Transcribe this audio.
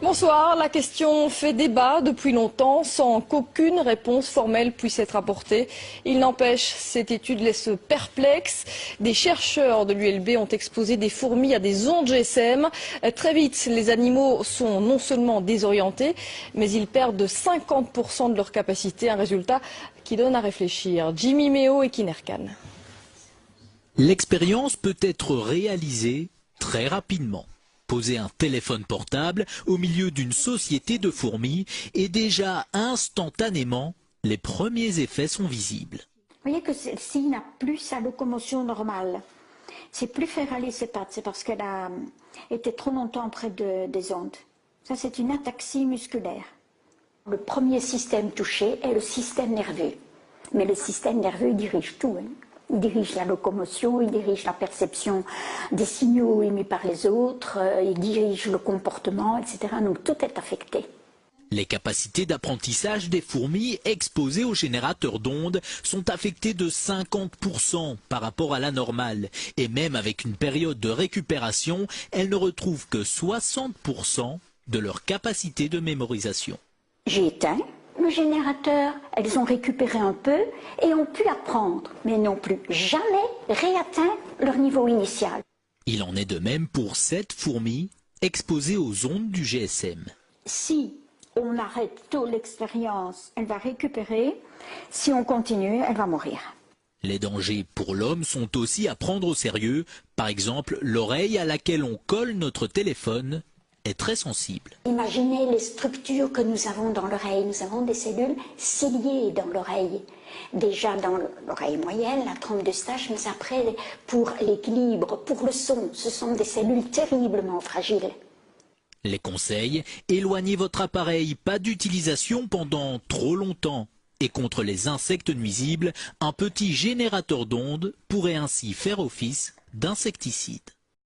Bonsoir, la question fait débat depuis longtemps sans qu'aucune réponse formelle puisse être apportée. Il n'empêche, cette étude laisse perplexe. Des chercheurs de l'ULB ont exposé des fourmis à des ondes GSM. Très vite, les animaux sont non seulement désorientés, mais ils perdent de 50% de leur capacité, un résultat qui donne à réfléchir. Jimmy Méo et Kinerkan. L'expérience peut être réalisée très rapidement. Poser un téléphone portable au milieu d'une société de fourmis et déjà instantanément, les premiers effets sont visibles. Vous voyez que celle-ci n'a plus sa locomotion normale. C'est plus faire aller ses pattes, c'est parce qu'elle a été trop longtemps près des ondes. Ça, c'est une ataxie musculaire. Le premier système touché est le système nerveux. Mais le système nerveux, il dirige tout. Il dirige la locomotion, il dirige la perception des signaux émis par les autres, il dirige le comportement, etc. Donc tout est affecté. Les capacités d'apprentissage des fourmis exposées aux générateurs d'ondes sont affectées de 50% par rapport à la normale. Et même avec une période de récupération, elles ne retrouvent que 60% de leur capacité de mémorisation. J'ai éteint le générateur, elles ont récupéré un peu et ont pu apprendre, mais n'ont plus jamais réatteint leur niveau initial. Il en est de même pour 7 fourmis exposées aux ondes du GSM. Si on arrête tôt l'expérience, elle va récupérer. Si on continue, elle va mourir. Les dangers pour l'homme sont aussi à prendre au sérieux. Par exemple, l'oreille à laquelle on colle notre téléphone est très sensible. Imaginez les structures que nous avons dans l'oreille. Nous avons des cellules ciliées dans l'oreille. Déjà dans l'oreille moyenne, la trompe d'Eustache, mais après, pour l'équilibre, pour le son, ce sont des cellules terriblement fragiles. Les conseils, éloignez votre appareil, pas d'utilisation pendant trop longtemps. Et contre les insectes nuisibles, un petit générateur d'ondes pourrait ainsi faire office d'insecticide.